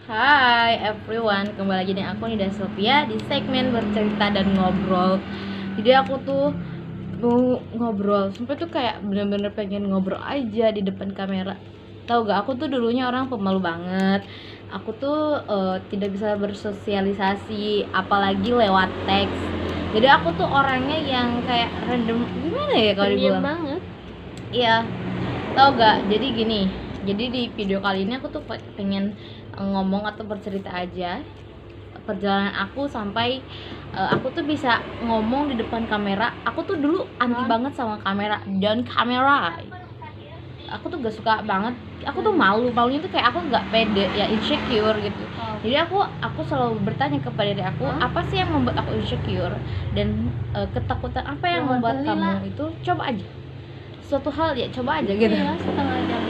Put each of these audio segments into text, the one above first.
Hai everyone, kembali lagi dengan aku Nida Sofia di segmen bercerita dan ngobrol. Jadi aku tuh mau ngobrol, sampai tuh kayak bener-bener pengen ngobrol aja di depan kamera. Tahu gak, aku tuh dulunya orang pemalu banget. Aku tuh tidak bisa bersosialisasi, apalagi lewat teks. Jadi aku tuh orangnya yang kayak random, gimana ya kalau Pendiam dibilang? banget. Iya, tahu gak? Jadi gini, jadi di video kali ini aku tuh pengen ngomong atau bercerita aja perjalanan aku sampai aku tuh bisa ngomong di depan kamera. Aku tuh dulu anti banget sama kamera dan kamera. Aku tuh gak suka banget. Aku tuh malunya tuh kayak aku gak pede ya, insecure gitu. Jadi aku selalu bertanya kepada diri aku, apa sih yang membuat aku insecure dan ketakutan apa yang membuat kamu itu coba aja suatu hal ya, coba aja gitu. Iya, setengah jam.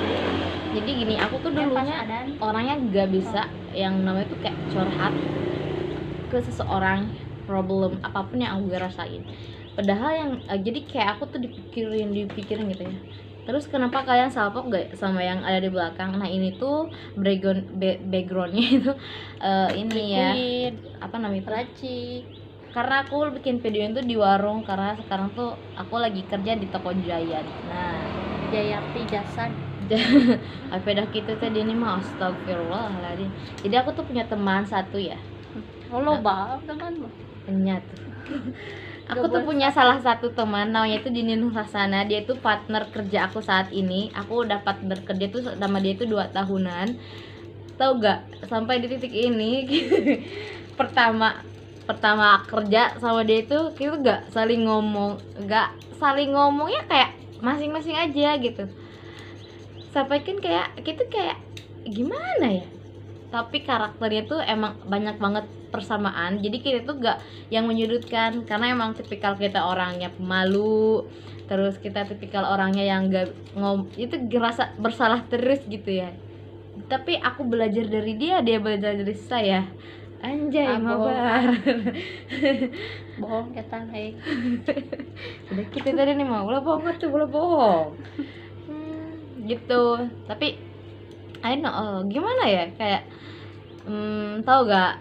Jadi gini, aku tuh dulunya orangnya gak bisa yang namanya tuh kayak curhat ke seseorang problem apapun yang aku rasain. Padahal yang jadi kayak aku tuh dipikirin gitu ya. Terus kenapa kalian salpok gak sama yang ada di belakang? Nah ini tuh backgroundnya itu ini ya, apa namanya, Racik. karena aku bikin video itu di warung karena sekarang tuh aku lagi kerja di toko Giant. Nah, Jayati Jasa. apa dah gitu tadi ini mah astagfirullahaladzim. Jadi aku tuh punya teman satu ya. Lo bang teman lo. Punya tuh. Aku tuh punya salah satu teman namanya itu Dini Nurhasana. Dia itu partner kerja aku saat ini. Aku udah partner kerja tuh sama dia itu 2 tahunan. Tahu gak? Sampai di titik ini pertama kerja sama dia itu kita gak saling ngomongnya kayak masing-masing aja gitu. Sampai kan kayak gitu, kayak gimana ya, tapi karakternya tuh emang banyak banget persamaan. Jadi kita tuh gak yang menyudutkan karena emang tipikal kita orangnya pemalu, terus kita tipikal orangnya yang gak itu ngerasa bersalah terus gitu ya. Tapi aku belajar dari dia belajar dari saya. Anjay, mabar. Bohong ketan hei. Udah kita tadi nih mau bohong tuh, bohong. Gitu. Tapi I don't know, gimana ya, kayak tahu gak,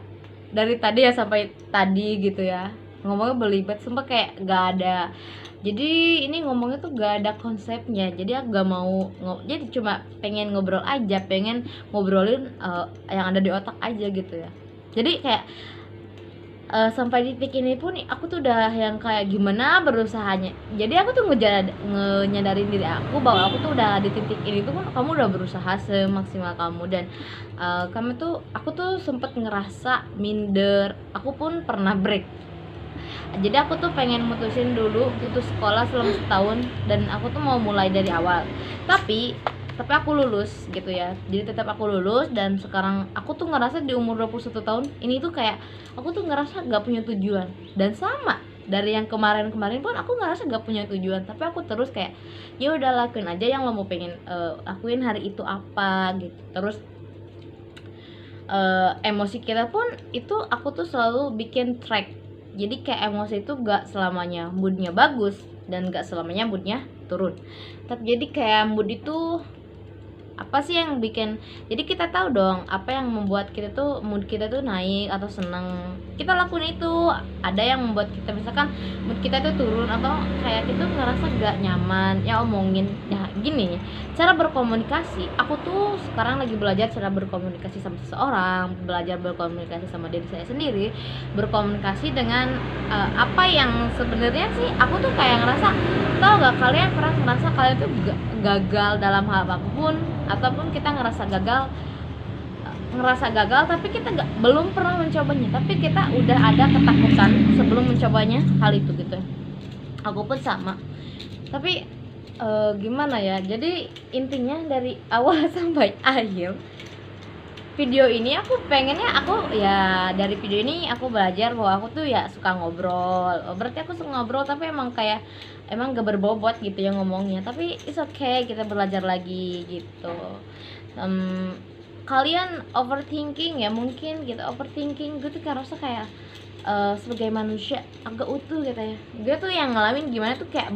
dari tadi ya sampai tadi gitu ya ngomongnya belibet, sumpah kayak gak ada. Jadi ini ngomongnya tuh gak ada konsepnya. Jadi aku gak mau jadi cuma pengen ngobrol aja, pengen ngobrolin yang ada di otak aja gitu ya. Jadi kayak sampai di titik ini pun aku tuh udah yang kayak gimana berusahanya. Jadi aku tuh nyadarin diri aku bahwa aku tuh udah di titik ini tuh kan kamu udah berusaha semaksimal kamu. Dan aku tuh sempet ngerasa minder. Aku pun pernah break. Jadi aku tuh pengen mutusin dulu putus sekolah selama setahun dan aku tuh mau mulai dari awal. Tapi aku lulus gitu ya. Jadi tetap aku lulus dan sekarang aku tuh ngerasa di umur 21 tahun ini tuh kayak aku tuh ngerasa gak punya tujuan. Dan sama dari yang kemarin-kemarin pun aku ngerasa gak punya tujuan, tapi aku terus kayak ya udah lakuin aja yang lo mau pengen lakuin hari itu apa gitu. Terus emosi kita pun itu aku tuh selalu bikin track. Jadi kayak emosi itu gak selamanya moodnya bagus dan gak selamanya moodnya turun. Tapi jadi kayak mood itu apa sih yang bikin, jadi kita tahu dong apa yang membuat kita tuh mood kita tuh naik atau seneng, kita lakuin itu. Ada yang membuat kita misalkan mood kita tuh turun atau kayak kita ngerasa gak nyaman ya omongin ya. Gini cara berkomunikasi, aku tuh sekarang lagi belajar cara berkomunikasi sama seseorang, belajar berkomunikasi sama diri saya sendiri, berkomunikasi dengan apa yang sebenarnya sih aku tuh kayak ngerasa. Tahu gak, kalian pernah ngerasa kalian tuh gagal dalam hal apapun, ataupun kita ngerasa gagal tapi kita belum pernah mencobanya, tapi kita udah ada ketakutan sebelum mencobanya hal itu gitu. Aku pun sama. Tapi gimana ya, jadi intinya dari awal sampai akhir video ini aku pengennya dari video ini aku belajar bahwa aku tuh ya suka ngobrol. Berarti aku suka ngobrol tapi emang gak berbobot gitu ya ngomongnya. Tapi it's okay, kita belajar lagi gitu. Kalian overthinking ya mungkin gitu. Overthinking gue tuh rasa kayak sebagai manusia agak utuh gitu ya. Gue tuh yang ngalamin gimana tuh kayak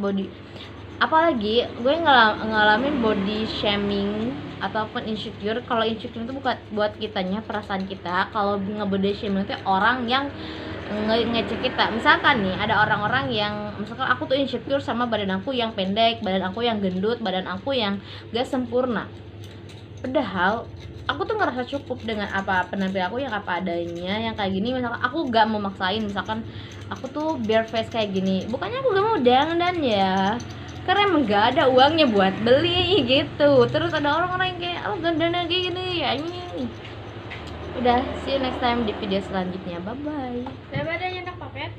apalagi gue ngalamin body shaming ataupun insecure. Kalau insecure itu bukan buat kitanya, perasaan kita. Kalau nge-body shaming itu orang yang ngecek kita. Misalkan nih ada orang-orang yang misalkan aku tuh insecure sama badan aku yang pendek, badan aku yang gendut, badan aku yang gak sempurna. Padahal aku tuh ngerasa cukup dengan apa penampilan aku yang apa adanya, yang kayak gini. Misalkan aku gak mau maksain, misalkan aku tuh bare face kayak gini, bukannya aku gak mau dandan ya, karena emang gak ada uangnya buat beli gitu. Terus ada orang-orang yang kayak, oh dandan kayak gini ya ini. Udah, see you next time di video selanjutnya. Bye bye. Daripada nyentak papet.